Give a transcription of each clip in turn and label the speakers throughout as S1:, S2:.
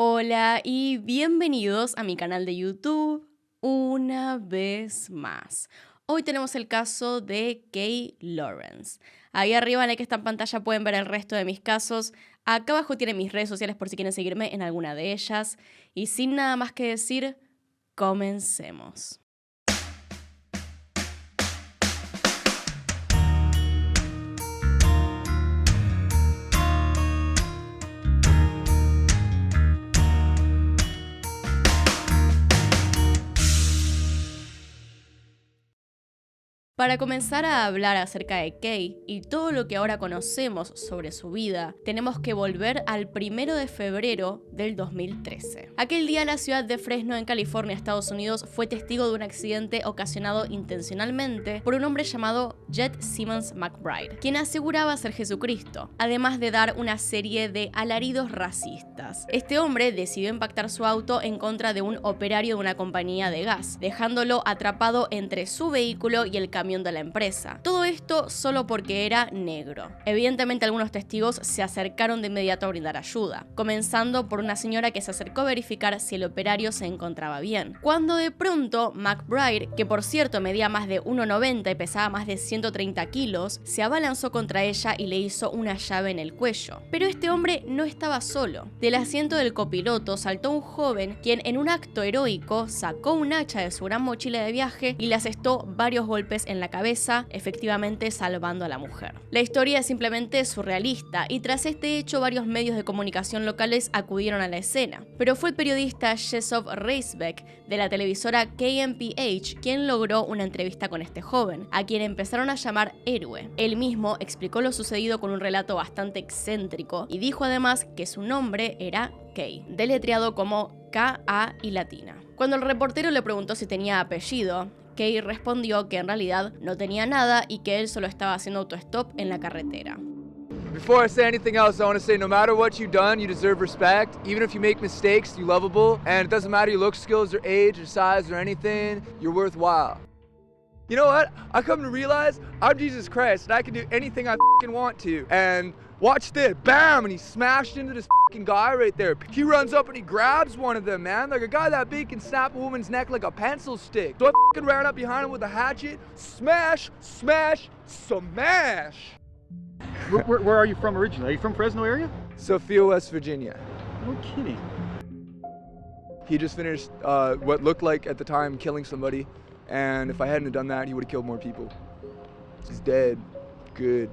S1: Hola y bienvenidos a mi canal de YouTube una vez más. Hoy tenemos el caso de Kay Lawrence. Ahí arriba en el que está en pantalla pueden ver el resto de mis casos. Acá abajo tienen mis redes sociales por si quieren seguirme en alguna de ellas. Y sin nada más que decir, comencemos. Para comenzar a hablar acerca de Kay y todo lo que ahora conocemos sobre su vida, tenemos que volver al 1 de febrero del 2013. Aquel día la ciudad de Fresno, en California, Estados Unidos, fue testigo de un accidente ocasionado intencionalmente por un hombre llamado Jed Simmons McBride, quien aseguraba ser Jesucristo, además de dar una serie de alaridos racistas. Este hombre decidió impactar su auto en contra de un operario de una compañía de gas, dejándolo atrapado entre su vehículo y el camión de la empresa. Todo esto solo porque era negro. Evidentemente algunos testigos se acercaron de inmediato a brindar ayuda, comenzando por una señora que se acercó a verificar si el operario se encontraba bien. Cuando de pronto McBride, que por cierto medía más de 1,90 y pesaba más de 130 kilos, se abalanzó contra ella y le hizo una llave en el cuello. Pero este hombre no estaba solo. Del asiento del copiloto saltó un joven quien en un acto heroico sacó un hacha de su gran mochila de viaje y le asestó varios golpes en la cabeza, efectivamente salvando a la mujer. La historia es simplemente surrealista y tras este hecho varios medios de comunicación locales acudieron a la escena, pero fue el periodista Jessop Reisbeck de la televisora KMPH quien logró una entrevista con este joven, a quien empezaron a llamar héroe. Él mismo explicó lo sucedido con un relato bastante excéntrico y dijo además que su nombre era Kay, deletreado como K-A y latina. Cuando el reportero le preguntó si tenía apellido, Kay respondió que en realidad no tenía nada y que él solo estaba haciendo autostop en la carretera.
S2: Before I say anything else, I want to say no matter what you've done, you deserve respect. Even if you make mistakes, you're lovable. And it doesn't matter your looks, skills, or age, or size, or anything, you're worthwhile. You know what? I come to realize I'm Jesus Christ and I can do anything I fucking want to. And watch this, bam, and he smashed into this fucking guy right there. He runs up and he grabs one of them, man. Like a guy that big can snap a woman's neck like a pencil stick. So I fucking ran up behind him with a hatchet, smash, smash, smash.
S3: Where are you from originally? Are you from Fresno area?
S2: Sophia, West Virginia.
S3: No kidding.
S2: He just finished what looked like at the time killing somebody. And if I hadn't have done that, he would have killed more people. He's dead. Good.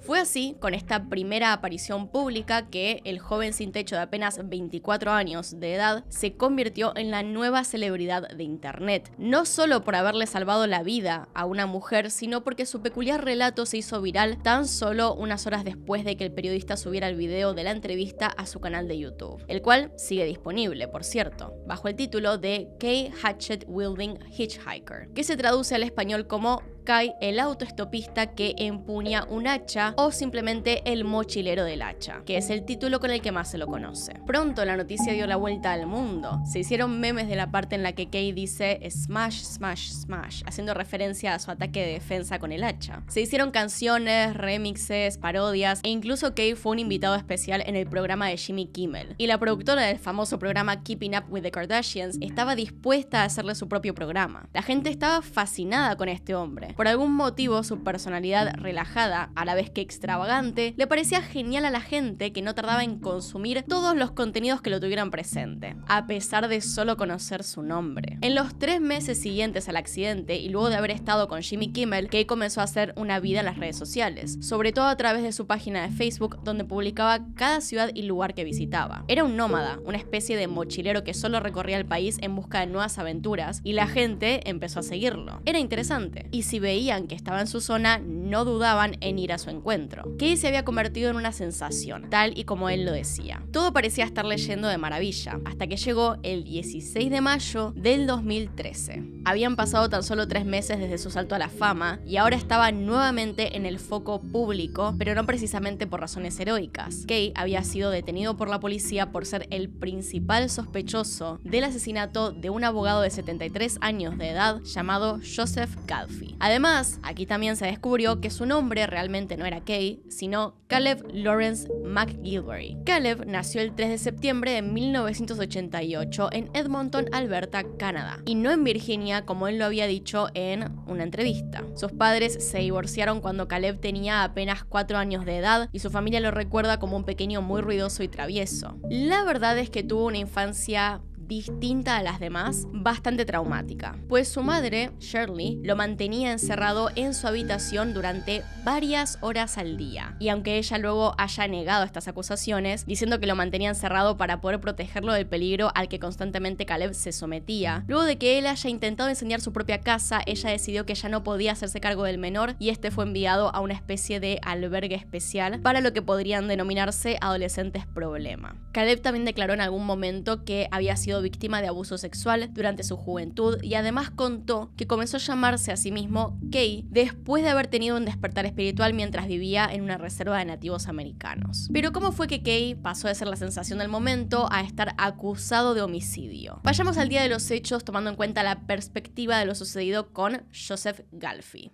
S1: Fue así, con esta primera aparición pública, que el joven sin techo de apenas 24 años de edad se convirtió en la nueva celebridad de internet. No solo por haberle salvado la vida a una mujer, sino porque su peculiar relato se hizo viral tan solo unas horas después de que el periodista subiera el video de la entrevista a su canal de YouTube, el cual sigue disponible, por cierto, bajo el título de Kay Hatchet Wielding Hitchhiker, que se traduce al español como Kay, el autoestopista que empuña un hacha, o simplemente el mochilero del hacha, que es el título con el que más se lo conoce. Pronto la noticia dio la vuelta al mundo. Se hicieron memes de la parte en la que Kay dice smash, smash, smash, haciendo referencia a su ataque de defensa con el hacha. Se hicieron canciones, remixes, parodias, e incluso Kay fue un invitado especial en el programa de Jimmy Kimmel. Y la productora del famoso programa Keeping Up with the Kardashians estaba dispuesta a hacerle su propio programa. La gente estaba fascinada con este hombre. Por algún motivo, su personalidad relajada, a la vez que extravagante, le parecía genial a la gente que no tardaba en consumir todos los contenidos que lo tuvieran presente, a pesar de solo conocer su nombre. En los 3 meses siguientes al accidente y luego de haber estado con Jimmy Kimmel, Kay comenzó a hacer una vida en las redes sociales, sobre todo a través de su página de Facebook, donde publicaba cada ciudad y lugar que visitaba. Era un nómada, una especie de mochilero que solo recorría el país en busca de nuevas aventuras, y la gente empezó a seguirlo. Era interesante, y si veían que estaba en su zona, no dudaban en ir a su encuentro. Kay se había convertido en una sensación, tal y como él lo decía. Todo parecía estarle yendo de maravilla, hasta que llegó el 16 de mayo del 2013. Habían pasado tan solo 3 meses desde su salto a la fama, y ahora estaba nuevamente en el foco público, pero no precisamente por razones heroicas. Kay había sido detenido por la policía por ser el principal sospechoso del asesinato de un abogado de 73 años de edad llamado Joseph Galfi, Además, aquí también se descubrió que su nombre realmente no era Kay, sino Caleb Lawrence McGilvery. Caleb nació el 3 de septiembre de 1988 en Edmonton, Alberta, Canadá, y no en Virginia como él lo había dicho en una entrevista. Sus padres se divorciaron cuando Caleb tenía apenas 4 años de edad y su familia lo recuerda como un pequeño muy ruidoso y travieso. La verdad es que tuvo una infancia distinta a las demás, bastante traumática, pues su madre, Shirley, lo mantenía encerrado en su habitación durante varias horas al día. Y aunque ella luego haya negado estas acusaciones, diciendo que lo mantenía encerrado para poder protegerlo del peligro al que constantemente Caleb se sometía, luego de que él haya intentado enseñar su propia casa, ella decidió que ya no podía hacerse cargo del menor y este fue enviado a una especie de albergue especial para lo que podrían denominarse adolescentes problema. Caleb también declaró en algún momento que había sido víctima de abuso sexual durante su juventud y además contó que comenzó a llamarse a sí mismo Kay después de haber tenido un despertar espiritual mientras vivía en una reserva de nativos americanos. Pero ¿cómo fue que Kay pasó de ser la sensación del momento a estar acusado de homicidio? Vayamos al día de los hechos tomando en cuenta la perspectiva de lo sucedido con Joseph Galfi.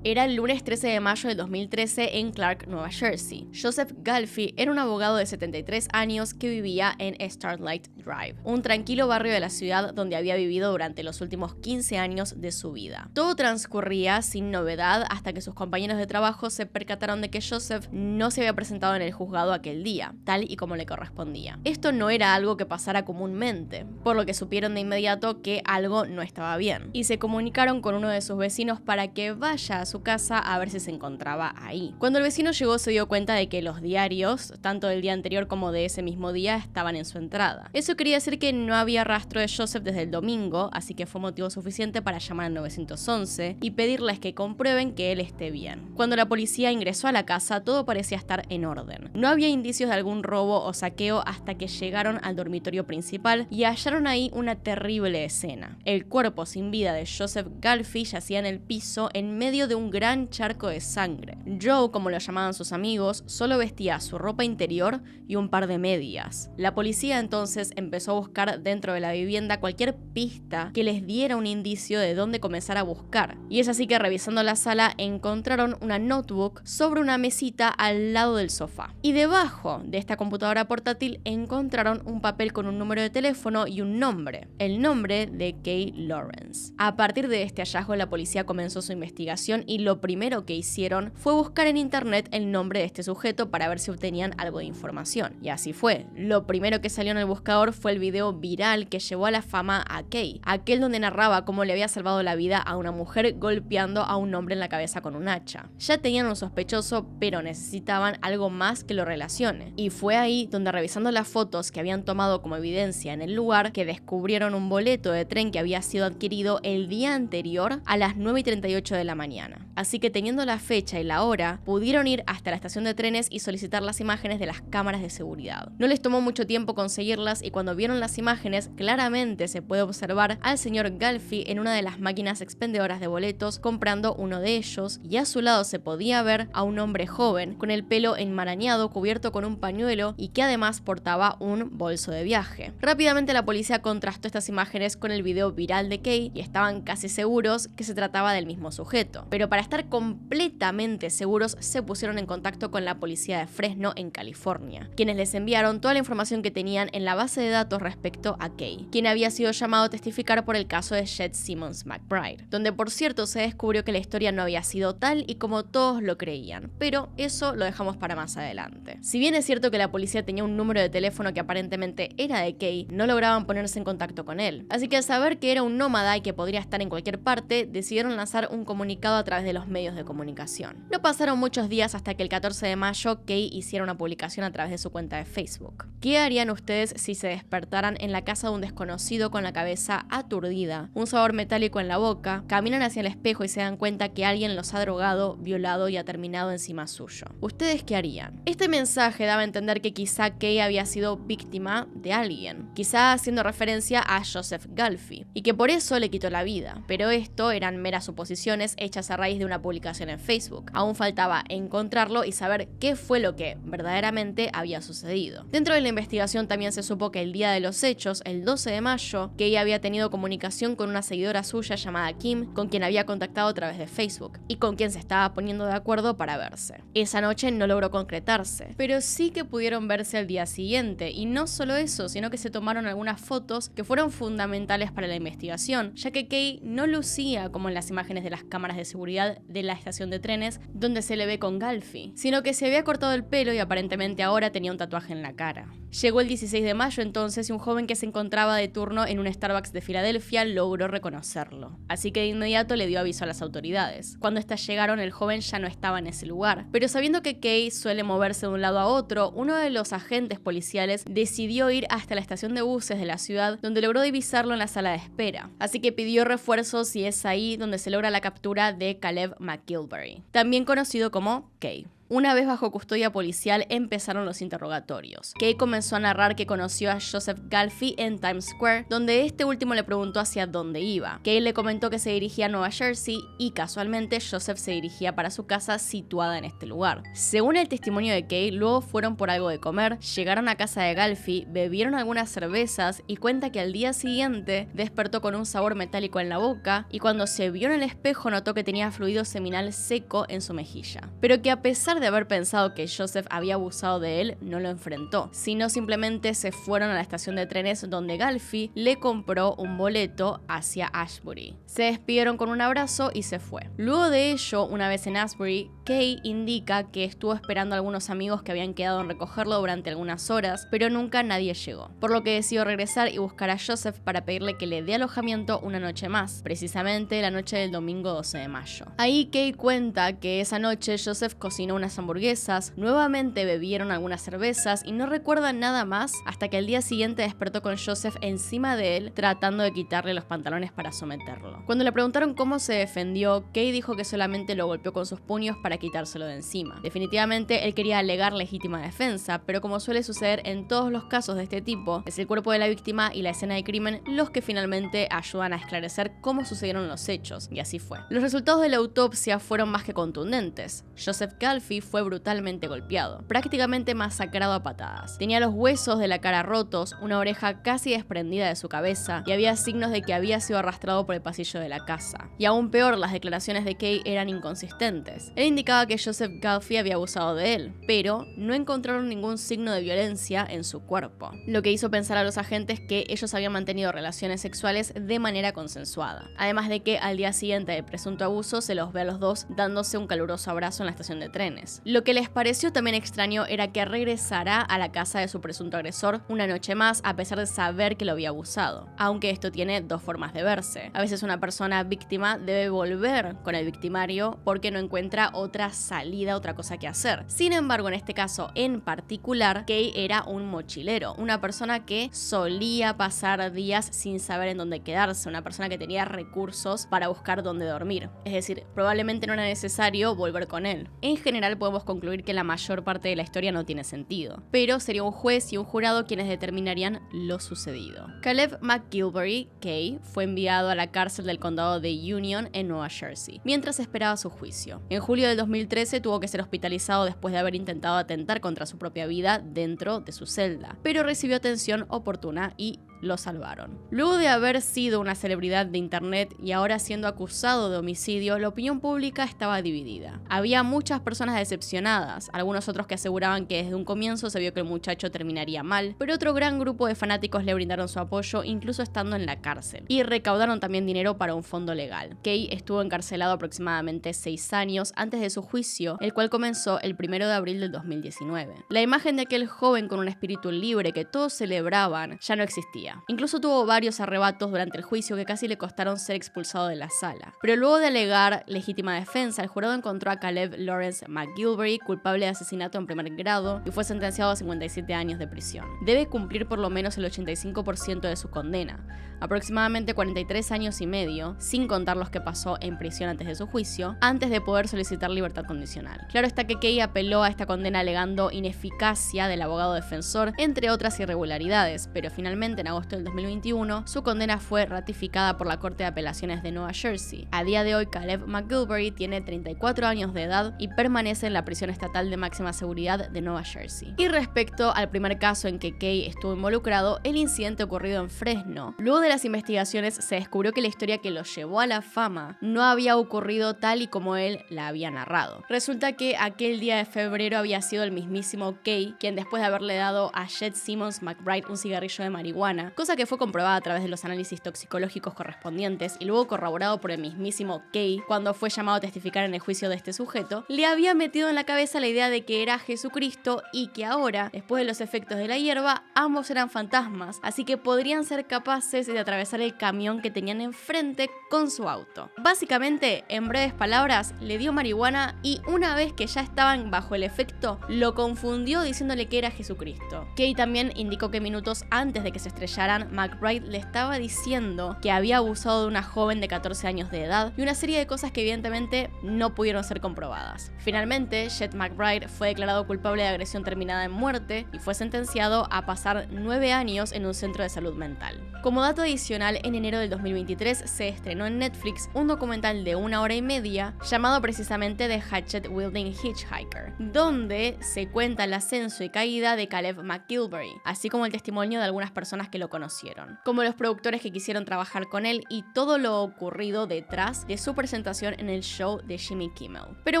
S1: Era el lunes 13 de mayo de 2013 en Clark, Nueva Jersey. Joseph Galfi era un abogado de 73 años que vivía en Starlight Drive, un tranquilo barrio de la ciudad donde había vivido durante los últimos 15 años de su vida. Todo transcurría sin novedad hasta que sus compañeros de trabajo se percataron de que Joseph no se había presentado en el juzgado aquel día, tal y como le correspondía. Esto no era algo que pasara comúnmente, por lo que supieron de inmediato que algo no estaba bien, y se comunicaron con uno de sus vecinos para que vaya a su casa a ver si se encontraba ahí. Cuando el vecino llegó se dio cuenta de que los diarios, tanto del día anterior como de ese mismo día, estaban en su entrada. Eso quería decir que no había rastro de Joseph desde el domingo, así que fue motivo suficiente para llamar al 911 y pedirles que comprueben que él esté bien. Cuando la policía ingresó a la casa, todo parecía estar en orden. No había indicios de algún robo o saqueo hasta que llegaron al dormitorio principal y hallaron ahí una terrible escena. El cuerpo sin vida de Joseph Galfi yacía en el piso en medio de un gran charco de sangre. Joe, como lo llamaban sus amigos, solo vestía su ropa interior y un par de medias. La policía entonces empezó a buscar dentro de la vivienda cualquier pista que les diera un indicio de dónde comenzar a buscar. Y es así que revisando la sala encontraron una notebook sobre una mesita al lado del sofá. Y debajo de esta computadora portátil encontraron un papel con un número de teléfono y un nombre. El nombre de Kay Lawrence. A partir de este hallazgo la policía comenzó su investigación y lo primero que hicieron fue buscar en internet el nombre de este sujeto para ver si obtenían algo de información. Y así fue. Lo primero que salió en el buscador fue el video viral que llevó a la fama a Kay, aquel donde narraba cómo le había salvado la vida a una mujer golpeando a un hombre en la cabeza con un hacha. Ya tenían un sospechoso, pero necesitaban algo más que lo relacione. Y fue ahí donde, revisando las fotos que habían tomado como evidencia en el lugar, que descubrieron un boleto de tren que había sido adquirido el día anterior a las 9:38 de la mañana. Así que teniendo la fecha y la hora, pudieron ir hasta la estación de trenes y solicitar las imágenes de las cámaras de seguridad. No les tomó mucho tiempo conseguirlas y cuando vieron las imágenes, claramente se puede observar al señor Galfi en una de las máquinas expendedoras de boletos comprando uno de ellos, y a su lado se podía ver a un hombre joven con el pelo enmarañado cubierto con un pañuelo y que además portaba un bolso de viaje. Rápidamente la policía contrastó estas imágenes con el video viral de Kay y estaban casi seguros que se trataba del mismo sujeto. Pero para estar completamente seguros se pusieron en contacto con la policía de Fresno en California, quienes les enviaron toda la información que tenían en la base de datos respecto a Kay, quien había sido llamado a testificar por el caso de Chet Simmons McBride, donde por cierto se descubrió que la historia no había sido tal y como todos lo creían, pero eso lo dejamos para más adelante. Si bien es cierto que la policía tenía un número de teléfono que aparentemente era de Kay, no lograban ponerse en contacto con él, así que al saber que era un nómada y que podría estar en cualquier parte, decidieron lanzar un comunicado a través de los medios de comunicación. No pasaron muchos días hasta que el 14 de mayo Kay hiciera una publicación a través de su cuenta de Facebook. ¿Qué harían ustedes si se despertaran en la casa de un desconocido con la cabeza aturdida, un sabor metálico en la boca, caminan hacia el espejo y se dan cuenta que alguien los ha drogado, violado y ha terminado encima suyo? ¿Ustedes qué harían? Este mensaje daba a entender que quizá Kay había sido víctima de alguien, quizá haciendo referencia a Joseph Galfi, y que por eso le quitó la vida, pero esto eran meras suposiciones hechas a raíz raíz de una publicación en Facebook. Aún faltaba encontrarlo y saber qué fue lo que verdaderamente había sucedido. Dentro de la investigación también se supo que el día de los hechos, el 12 de mayo, Kay había tenido comunicación con una seguidora suya llamada Kim, con quien había contactado a través de Facebook y con quien se estaba poniendo de acuerdo para verse. Esa noche no logró concretarse, pero sí que pudieron verse al día siguiente, y no solo eso, sino que se tomaron algunas fotos que fueron fundamentales para la investigación, ya que Kay no lucía como en las imágenes de las cámaras de seguridad de la estación de trenes donde se le ve con Galfi, sino que se había cortado el pelo y aparentemente ahora tenía un tatuaje en la cara. Llegó el 16 de mayo entonces y un joven que se encontraba de turno en un Starbucks de Filadelfia logró reconocerlo, así que de inmediato le dio aviso a las autoridades. Cuando estas llegaron, el joven ya no estaba en ese lugar, pero sabiendo que Kay suele moverse de un lado a otro, uno de los agentes policiales decidió ir hasta la estación de buses de la ciudad, donde logró divisarlo en la sala de espera, así que pidió refuerzos y es ahí donde se logra la captura de Caleb McGilvery, también conocido como Kay. Una vez bajo custodia policial empezaron los interrogatorios. Kay comenzó a narrar que conoció a Joseph Galfi en Times Square, donde este último le preguntó hacia dónde iba. Kay le comentó que se dirigía a Nueva Jersey y casualmente Joseph se dirigía para su casa situada en este lugar. Según el testimonio de Kay, luego fueron por algo de comer, llegaron a casa de Galfi, bebieron algunas cervezas y cuenta que al día siguiente despertó con un sabor metálico en la boca y cuando se vio en el espejo notó que tenía fluido seminal seco en su mejilla. Pero que a pesar de haber pensado que Joseph había abusado de él, no lo enfrentó, sino simplemente se fueron a la estación de trenes donde Galfi le compró un boleto hacia Ashbury. Se despidieron con un abrazo y se fue. Luego de ello, una vez en Ashbury, Kay indica que estuvo esperando a algunos amigos que habían quedado en recogerlo durante algunas horas, pero nunca nadie llegó, por lo que decidió regresar y buscar a Joseph para pedirle que le dé alojamiento una noche más, precisamente la noche del domingo 12 de mayo. Ahí Kay cuenta que esa noche Joseph cocinó unas hamburguesas, nuevamente bebieron algunas cervezas y no recuerda nada más hasta que al día siguiente despertó con Joseph encima de él tratando de quitarle los pantalones para someterlo. Cuando le preguntaron cómo se defendió, Kay dijo que solamente lo golpeó con sus puños para quitárselo de encima. Definitivamente él quería alegar legítima defensa, pero como suele suceder en todos los casos de este tipo, es el cuerpo de la víctima y la escena de crimen los que finalmente ayudan a esclarecer cómo sucedieron los hechos, y así fue. Los resultados de la autopsia fueron más que contundentes. Joseph Galfi fue brutalmente golpeado, prácticamente masacrado a patadas. Tenía los huesos de la cara rotos, una oreja casi desprendida de su cabeza y había signos de que había sido arrastrado por el pasillo de la casa. Y aún peor, las declaraciones de Kay eran inconsistentes. Él indicaba que Joseph Galfi había abusado de él, pero no encontraron ningún signo de violencia en su cuerpo, lo que hizo pensar a los agentes que ellos habían mantenido relaciones sexuales de manera consensuada. Además de que al día siguiente del presunto abuso se los ve a los dos dándose un caluroso abrazo en la estación de trenes. Lo que les pareció también extraño era que regresara a la casa de su presunto agresor una noche más a pesar de saber que lo había abusado, aunque esto tiene dos formas de verse. A veces una persona víctima debe volver con el victimario porque no encuentra otra salida, otra cosa que hacer. Sin embargo, en este caso en particular, Kay era un mochilero, una persona que solía pasar días sin saber en dónde quedarse, una persona que tenía recursos para buscar dónde dormir. Es decir, probablemente no era necesario volver con él. En general podemos concluir que la mayor parte de la historia no tiene sentido, pero sería un juez y un jurado quienes determinarían lo sucedido. Caleb McGilvery, Kay, fue enviado a la cárcel del condado de Union en Nueva Jersey, mientras esperaba su juicio. En julio del 2013 tuvo que ser hospitalizado después de haber intentado atentar contra su propia vida dentro de su celda, pero recibió atención oportuna y lo salvaron. Luego de haber sido una celebridad de internet y ahora siendo acusado de homicidio, la opinión pública estaba dividida. Había muchas personas decepcionadas, algunos otros que aseguraban que desde un comienzo se vio que el muchacho terminaría mal, pero otro gran grupo de fanáticos le brindaron su apoyo incluso estando en la cárcel, y recaudaron también dinero para un fondo legal. Kay estuvo encarcelado aproximadamente 6 años antes de su juicio, el cual comenzó el 1 de abril del 2019. La imagen de aquel joven con un espíritu libre que todos celebraban ya no existía. Incluso tuvo varios arrebatos durante el juicio que casi le costaron ser expulsado de la sala. Pero luego de alegar legítima defensa, el jurado encontró a Caleb Lawrence McGilvery culpable de asesinato en primer grado y fue sentenciado a 57 años de prisión. Debe cumplir por lo menos el 85% de su condena, aproximadamente 43 años y medio, sin contar los que pasó en prisión antes de su juicio, antes de poder solicitar libertad condicional. Claro está que Kay apeló a esta condena alegando ineficacia del abogado defensor, entre otras irregularidades, pero finalmente en agosto agosto del 2021, su condena fue ratificada por la Corte de Apelaciones de Nueva Jersey. A día de hoy, Caleb McGilvery tiene 34 años de edad y permanece en la prisión estatal de máxima seguridad de Nueva Jersey. Y respecto al primer caso en que Kay estuvo involucrado, el incidente ocurrido en Fresno. Luego de las investigaciones se descubrió que la historia que lo llevó a la fama no había ocurrido tal y como él la había narrado. Resulta que aquel día de febrero había sido el mismísimo Kay quien, después de haberle dado a Jed Simmons McBride un cigarrillo de marihuana, cosa que fue comprobada a través de los análisis toxicológicos correspondientes y luego corroborado por el mismísimo Kay cuando fue llamado a testificar en el juicio de este sujeto, le había metido en la cabeza la idea de que era Jesucristo y que ahora, después de los efectos de la hierba, ambos eran fantasmas, así que podrían ser capaces de atravesar el camión que tenían enfrente con su auto. Básicamente, en breves palabras, le dio marihuana y una vez que ya estaban bajo el efecto, lo confundió diciéndole que era Jesucristo. Kay también indicó que minutos antes de que se estrellaran, McBride le estaba diciendo que había abusado de una joven de 14 años de edad y una serie de cosas que evidentemente no pudieron ser comprobadas. Finalmente, Jed McBride fue declarado culpable de agresión terminada en muerte y fue sentenciado a pasar 9 años en un centro de salud mental. Como dato adicional, en enero del 2023 se estrenó en Netflix un documental de 1 hora y media llamado precisamente The Hatchet Wielding Hitchhiker, donde se cuenta el ascenso y caída de Caleb McGilvery, así como el testimonio de algunas personas que lo conocieron, como los productores que quisieron trabajar con él y todo lo ocurrido detrás de su presentación en el show de Jimmy Kimmel. Pero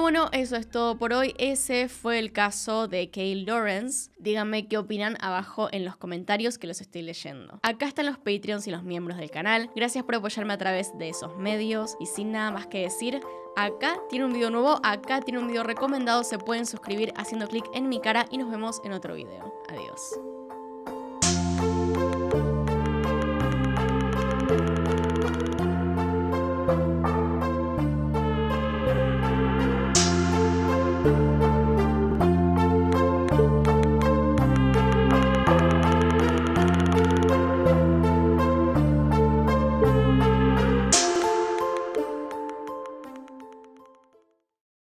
S1: bueno, eso es todo por hoy. Ese fue el caso de Kay Lawrence. Díganme qué opinan abajo en los comentarios que los estoy leyendo. Acá están los Patreons y los miembros del canal. Gracias por apoyarme a través de esos medios y sin nada más que decir, acá tiene un video nuevo, acá tiene un video recomendado, se pueden suscribir haciendo clic en mi cara y nos vemos en otro video. Adiós.